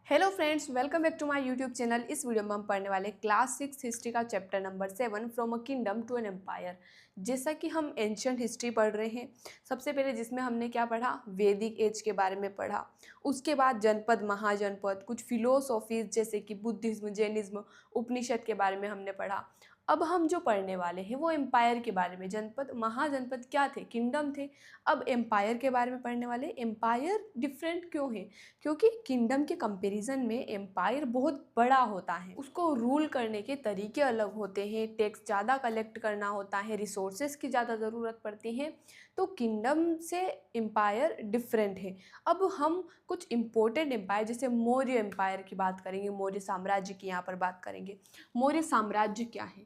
Hello friends, welcome back to my YouTube channel. इस video में हम पढ़ने वाले क्लास 6 हिस्ट्री का chapter number 7 from a kingdom to an empire. जैसा कि हम एंशियंट हिस्ट्री पढ़ रहे हैं, सबसे पहले जिसमें हमने क्या पढ़ा, वैदिक एज के बारे में पढ़ा। उसके बाद जनपद, महाजनपद, कुछ फिलोसॉफीज जैसे कि बुद्धिज्म, जैनिज्म, उपनिषद के बारे में हमने पढ़ा। अब हम जो पढ़ने वाले हैं वो एम्पायर के बारे में। जनपद, महाजनपद क्या थे? किंगडम थे। अब एम्पायर के बारे में पढ़ने वाले। एम्पायर डिफरेंट क्यों है? क्योंकि किंगडम के कंपैरिजन में एम्पायर बहुत बड़ा होता है, उसको रूल करने के तरीके अलग होते हैं, टैक्स ज़्यादा कलेक्ट करना होता है, रिसोर्सेज की ज़्यादा ज़रूरत पड़ती है। तो किंगडम से एम्पायर डिफरेंट है। अब हम कुछ इम्पोर्टेंट एम्पायर जैसे मौर्य एम्पायर की बात करेंगे, मौर्य साम्राज्य की यहाँ पर बात करेंगे। मौर्य साम्राज्य क्या है?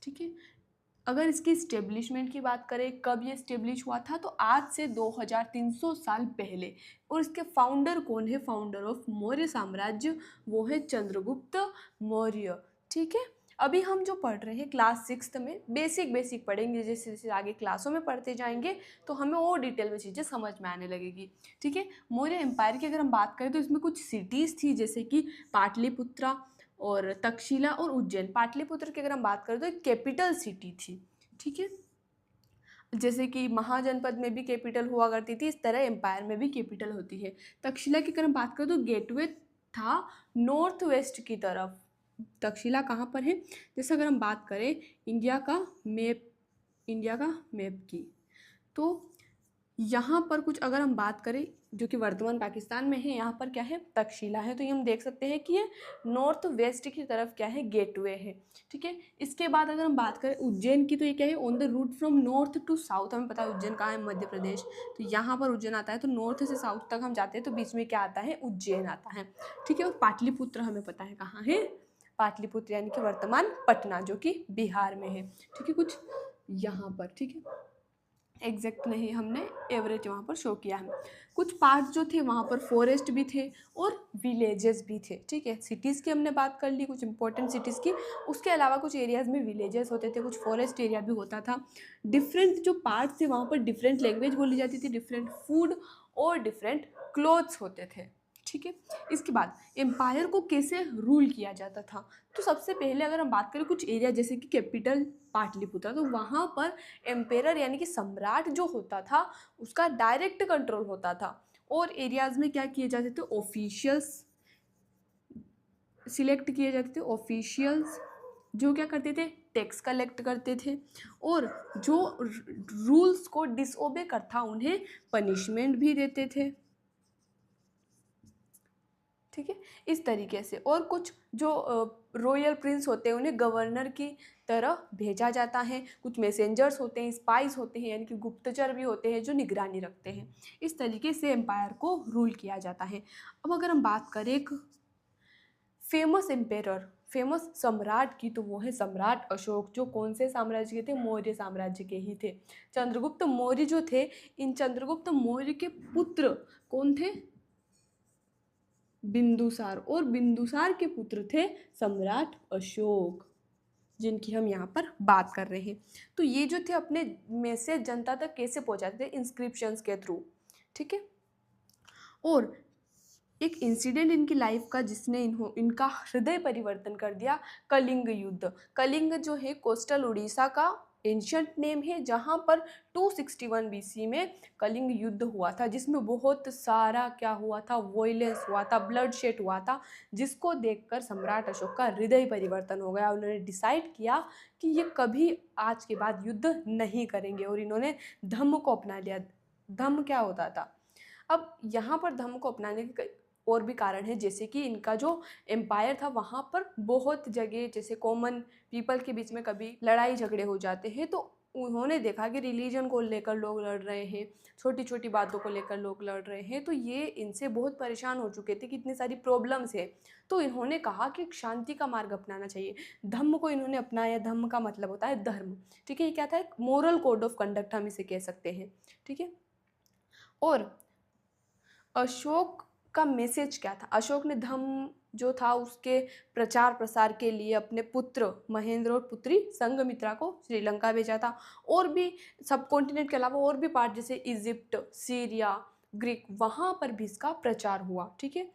ठीक है, अगर इसकी इस्टेब्लिशमेंट की बात करें, कब ये इस्टेब्लिश हुआ था, तो आज से 2300 साल पहले। और इसके फाउंडर कौन है? फाउंडर ऑफ मौर्य साम्राज्य वो है चंद्रगुप्त मौर्य। ठीक है, अभी हम जो पढ़ रहे हैं क्लास 6 में बेसिक बेसिक पढ़ेंगे। जैसे जैसे आगे क्लासों में पढ़ते जाएंगे तो हमें और डिटेल में चीज़ें समझ में आने लगेगी। ठीक है, मौर्य एम्पायर की अगर हम बात करें तो इसमें कुछ सिटीज़ थी जैसे कि पाटलिपुत्रा और तक्षशिला और उज्जैन। पाटलिपुत्र की अगर हम बात करें तो एक कैपिटल सिटी थी। ठीक है, जैसे कि महाजनपद में भी कैपिटल हुआ करती थी, इस तरह एम्पायर में भी कैपिटल होती है। तक्षशिला की अगर हम बात करें तो गेटवे था नॉर्थ वेस्ट की तरफ। तक्षशिला कहाँ पर है? जैसे अगर हम बात करें इंडिया का मैप की, तो यहाँ पर कुछ अगर हम बात करें जो कि वर्तमान पाकिस्तान में है, यहाँ पर क्या है? तक्षशिला है। तो ये हम देख सकते हैं कि ये नॉर्थ वेस्ट की तरफ क्या है? गेटवे है। ठीक है, इसके बाद अगर हम बात करें उज्जैन की, तो ये क्या है? On the route from north to south. हमें पता है उज्जैन कहाँ है? मध्य प्रदेश। तो यहाँ पर उज्जैन आता है, तो नॉर्थ से साउथ तक हम जाते हैं तो बीच में क्या आता है? उज्जैन आता है। ठीक है, और पाटलिपुत्र हमें पता है कहाँ है? पाटलिपुत्र यानी कि वर्तमान पटना, जो कि बिहार में है। ठीक है, कुछ यहाँ पर। ठीक है, एग्जैक्ट नहीं, हमने एवरेज वहाँ पर शो किया है। कुछ पार्ट जो थे वहाँ पर फॉरेस्ट भी थे और विलेजेस भी थे। ठीक है, सिटीज़ की हमने बात कर ली, कुछ इंपॉर्टेंट सिटीज़ की। उसके अलावा कुछ एरियाज़ में विलेजेस होते थे, कुछ फॉरेस्ट एरिया भी होता था। डिफरेंट जो पार्ट थे वहाँ पर डिफरेंट लैंग्वेज बोली जाती थी, डिफरेंट फूड और डिफरेंट क्लोथ्स होते थे। ठीक है, इसके बाद एम्पायर को कैसे रूल किया जाता था? तो सबसे पहले अगर हम बात करें कुछ एरिया जैसे कि कैपिटल पाटलिपुत्र, तो वहाँ पर एम्पेरर यानी कि सम्राट जो होता था उसका डायरेक्ट कंट्रोल होता था। और एरियाज में क्या किए जाते थे? ऑफिशियल्स सिलेक्ट किए जाते थे। ऑफिशियल्स जो क्या करते थे? टैक्स कलेक्ट करते थे, और जो रूल्स को डिसओबे करता उन्हें पनिशमेंट भी देते थे। ठीक है, इस तरीके से। और कुछ जो रॉयल प्रिंस होते हैं उन्हें गवर्नर की तरह भेजा जाता है। कुछ मैसेंजर्स होते हैं, स्पाइस होते हैं यानी कि गुप्तचर भी होते हैं जो निगरानी रखते हैं। इस तरीके से एम्पायर को रूल किया जाता है। अब अगर हम बात करें एक फेमस एम्पेरर, फेमस सम्राट की, तो वो है सम्राट अशोक, जो कौन से साम्राज्य के थे? मौर्य साम्राज्य के ही थे। चंद्रगुप्त मौर्य जो थे, इन चंद्रगुप्त मौर्य के पुत्र कौन थे? बिंदुसार। और बिंदुसार के पुत्र थे सम्राट अशोक, जिनकी हम यहाँ पर बात कर रहे हैं। तो ये जो थे अपने मैसेज जनता तक कैसे पहुँचाते थे? इंस्क्रिप्शंस के थ्रू। ठीक है, और एक इंसिडेंट इनकी लाइफ का जिसने इनका हृदय परिवर्तन कर दिया, कलिंग युद्ध। कलिंग जो है कोस्टल उड़ीसा का एंशियंट नेम है, जहाँ पर 261 बीसी में कलिंग युद्ध हुआ था, जिसमें बहुत सारा क्या हुआ था? वॉयलेंस हुआ था, ब्लड शेड हुआ था, जिसको देखकर सम्राट अशोक का हृदय परिवर्तन हो गया। उन्होंने डिसाइड किया कि ये कभी आज के बाद युद्ध नहीं करेंगे, और इन्होंने धम्म को अपना लिया। धम्म क्या होता था? अब यहाँ पर धम्म को अपनाने के और भी कारण है, जैसे कि इनका जो एम्पायर था वहाँ पर बहुत जगह जैसे कॉमन पीपल के बीच में कभी लड़ाई झगड़े हो जाते हैं, तो उन्होंने देखा कि रिलीजन को लेकर लोग लड़ रहे हैं, छोटी छोटी बातों को लेकर लोग लड़ रहे हैं, तो ये इनसे बहुत परेशान हो चुके थे कि इतनी सारी प्रॉब्लम्स है। तो इन्होंने कहा कि एक शांति का मार्ग अपनाना चाहिए। धम्म को इन्होंने अपनाया। धम्म का मतलब होता है धर्म। ठीक है, ये क्या था? एक मोरल कोड ऑफ कंडक्ट हम इसे कह सकते हैं। ठीक है, और अशोक का मैसेज क्या था? अशोक ने धम्म जो था उसके प्रचार प्रसार के लिए अपने पुत्र महेंद्र और पुत्री संघमित्रा को श्रीलंका भेजा था। और भी सब कॉन्टिनेंट के अलावा और भी पार्ट जैसे इजिप्ट, सीरिया, ग्रीक, वहाँ पर भी इसका प्रचार हुआ। ठीक है,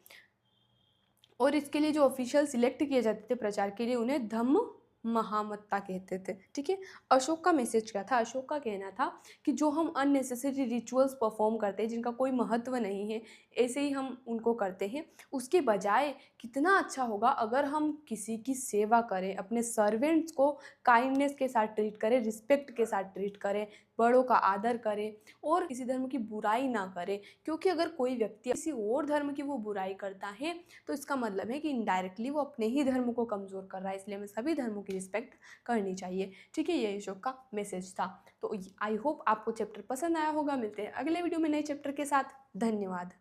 और इसके लिए जो ऑफिशियल सिलेक्ट किए जाते थे प्रचार के लिए, उन्हें धम्म महामत्ता कहते थे। ठीक है, अशोक का मैसेज क्या था? अशोक का कहना था कि जो हम अननेसेसरी रिचुअल्स परफॉर्म करते हैं जिनका कोई महत्व नहीं है, ऐसे ही हम उनको करते हैं, उसके बजाय कितना अच्छा होगा अगर हम किसी की सेवा करें, अपने सर्वेंट्स को काइंडनेस के साथ ट्रीट करें, रिस्पेक्ट के साथ ट्रीट करें, बड़ों का आदर करें और किसी धर्म की बुराई ना करें। क्योंकि अगर कोई व्यक्ति किसी और धर्म की वो बुराई करता है तो इसका मतलब है कि इनडायरेक्टली वो अपने ही धर्म को कमज़ोर कर रहा है। इसलिए हमें सभी धर्मों की रिस्पेक्ट करनी चाहिए। ठीक है, ये अशोक का मैसेज था। तो आई होप आपको चैप्टर पसंद आया होगा। मिलते हैं अगले वीडियो में नए चैप्टर के साथ। धन्यवाद।